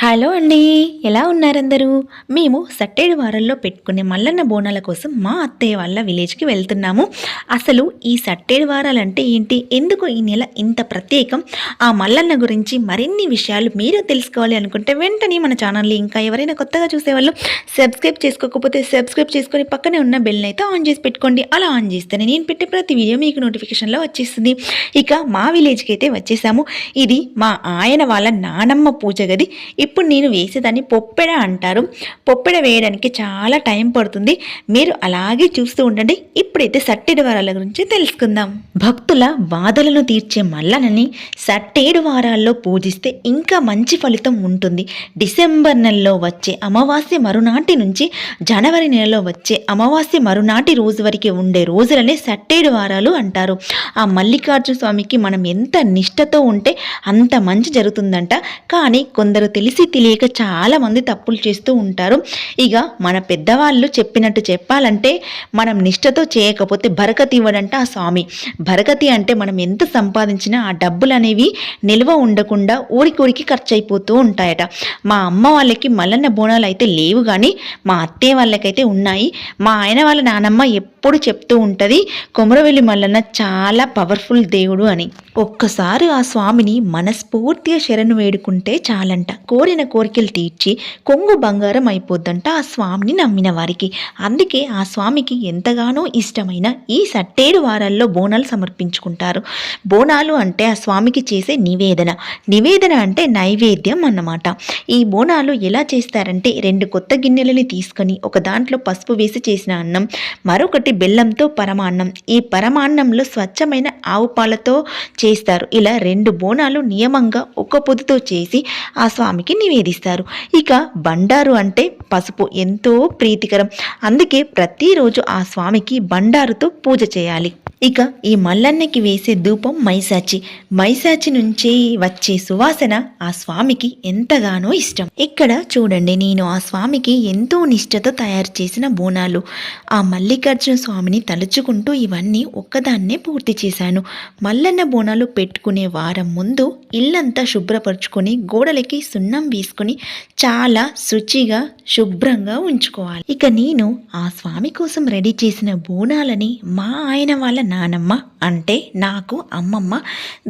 Hello అండి, ఎలా ఉన్నారందరూ? మేము సట్టేడు వారాల్లో పెట్టుకునే మల్లన్న బోనాల కోసం మా అత్తయ్య వాళ్ళ విలేజ్కి వెళ్తున్నాము. అసలు ఈ సట్టేడు వారాలంటే ఏంటి, ఎందుకు ఈ నెల ఇంత ప్రత్యేకం, ఆ మల్లన్న గురించి మరిన్ని విషయాలు మీరు తెలుసుకోవాలి అనుకుంటే వెంటనే మన ఛానల్ని ఇంకా ఎవరైనా కొత్తగా చూసేవాళ్ళు సబ్స్క్రైబ్ చేసుకోకపోతే సబ్స్క్రైబ్ చేసుకొని పక్కనే ఉన్న బెల్ని అయితే ఆన్ చేసి పెట్టుకోండి. అలా ఆన్ చేస్తేనే నేను పెట్టే ప్రతి వీడియో మీకు నోటిఫికేషన్లో వచ్చేస్తుంది. ఇక మా విలేజ్కి అయితే వచ్చేసాము. ఇది మా ఆయన వాళ్ళ నానమ్మ పూజ గది. ఇప్పుడు నేను వేసేదాన్ని పొప్పెడ అంటారు. పొప్పెడ వేయడానికి చాలా టైం పడుతుంది. మీరు అలాగే చూస్తూ ఉండండి. ఇప్పుడైతే సట్టేడు వారాల గురించి తెలుసుకుందాం. భక్తుల బాధలను తీర్చే మల్లనని సట్టేడు వారాల్లో పూజిస్తే ఇంకా మంచి ఫలితం ఉంటుంది. డిసెంబర్ నెలలో వచ్చే అమావాస్య మరునాటి నుంచి జనవరి నెలలో వచ్చే అమావాస్య మరునాటి రోజు వరకు ఉండే రోజులనే సట్టేడు వారాలు అంటారు. ఆ మల్లికార్జున స్వామికి మనం ఎంత నిష్టతో ఉంటే అంత మంచి జరుగుతుందంట. కానీ కొందరు తెలిసి తెలియక చాలా మంది తప్పులు చేస్తూ ఉంటారు. ఇక మన పెద్దవాళ్ళు చెప్పినట్టు చెప్పాలంటే మనం నిష్టతో చేయకపోతే బరకతి ఇవ్వడంట ఆ స్వామి. బరకతి అంటే మనం ఎంత సంపాదించినా ఆ డబ్బులు అనేవి నిల్వ ఉండకుండా ఊరికి ఖర్చు అయిపోతూ ఉంటాయట. మా అమ్మ వాళ్ళకి మల్లన్న బోనాలు అయితే లేవు, కానీ మా అత్తయ్య వాళ్ళకైతే ఉన్నాయి. మా ఆయన వాళ్ళ నానమ్మ ఎప్పుడు చెప్తూ ఉంటుంది, కొమరవెల్లి మల్లన్న చాలా పవర్ఫుల్ దేవుడు అని. ఒక్కసారి ఆ స్వామిని మనస్ఫూర్తిగా శరణు వేడుకుంటే చాలంట, కోరిన కోరికలు తీర్చి కొంగు బంగారం అయిపోద్దంట ఆ స్వామిని నమ్మిన వారికి. అందుకే ఆ స్వామికి ఎంతగానో ఇష్టమైన ఈ సట్టేడు వారాల్లో బోనాలు సమర్పించుకుంటారు. బోనాలు అంటే ఆ స్వామికి చేసే నివేదన అంటే నైవేద్యం అన్నమాట. ఈ బోనాలు ఎలా చేస్తారంటే 2 కొత్త గిన్నెలని తీసుకొని ఒక దాంట్లో పసుపు వేసి చేసిన అన్నం, మరొకటి బెల్లంతో పరమాన్నం. ఈ పరమాన్నంలో స్వచ్ఛమైన ఆవు పాలతో చేస్తారు. ఇలా 2 బోనాలు నియమంగా ఒక పొద్దుతో చేసి ఆ స్వామికి నివేదిస్తారు. ఇక బండారు అంటే పసుపు ఎంతో ప్రీతికరం. అందుకే ప్రతిరోజు ఆ స్వామికి బండారుతో పూజ చేయాలి. ఇక ఈ మల్లన్నకి వేసే ధూపం మైసాచి నుంచి వచ్చే సువాసన ఆ స్వామికి ఎంతగానో ఇష్టం. ఇక్కడ చూడండి, నేను ఆ స్వామికి ఎంతో నిష్టతో తయారు చేసిన బోనాలు. ఆ మల్లికార్జున స్వామిని తలుచుకుంటూ ఇవన్నీ ఒక్కదాన్నే పూర్తి చేశాను. మల్లన్న బోనాలు పెట్టుకునే వారం ముందు ఇల్లంతా శుభ్రపరుచుకొని గోడలకి సున్నం వేసుకొని చాలా శుచిగా శుభ్రంగా ఉంచుకోవాలి. ఇక నేను ఆ స్వామి కోసం రెడీ చేసిన బోనాలని మా ఆయన వాళ్ళ నానమ్మ అంటే నాకు అమ్మమ్మ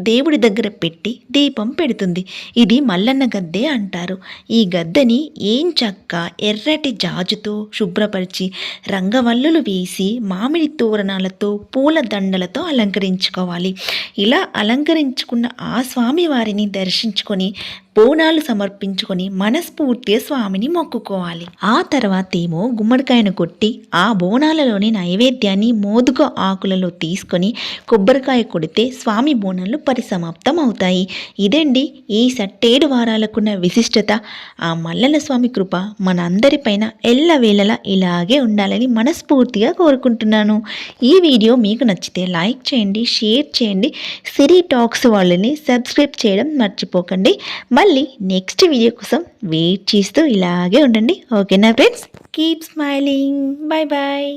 దేవుడి దగ్గర పెట్టి దీపం పెడుతుంది. ఇది మల్లన్న గద్దె అంటారు. ఈ గద్దెని ఏం చక్క ఎర్రటి జాజుతో శుభ్రపరిచి రంగవల్లులు వేసి మామిడి తోరణాలతో పూల దండలతో అలంకరించుకోవాలి. ఇలా అలంకరించుకున్న ఆ స్వామి వారిని దర్శించుకొని బోనాలు సమర్పించుకొని మనస్ఫూర్తిగా స్వామిని మొక్కుకోవాలి. ఆ తర్వాత ఏమో గుమ్మడికాయను కొట్టి ఆ బోనాలలోని నైవేద్యాన్ని మోదుగ ఆకులలో తీసుకొని కొబ్బరికాయ కొడితే స్వామి బోనాలు పరిసమాప్తం అవుతాయి. ఇదండి ఈ సట్టేడు వారాలకున్న విశిష్టత. ఆ మల్లన్న స్వామి కృప మనందరిపైన ఎల్లవేళలా ఇలాగే ఉండాలని మనస్ఫూర్తిగా కోరుకుంటున్నాను. ఈ వీడియో మీకు నచ్చితే లైక్ చేయండి, షేర్ చేయండి. సిరి టాక్స్ వాళ్ళని సబ్స్క్రైబ్ చేయడం మర్చిపోకండి. మళ్ళీ నెక్స్ట్ వీడియో కోసం వెయిట్ చేస్తూ ఇలాగే ఉండండి. ఓకేనా friends? Keep smiling. Bye bye.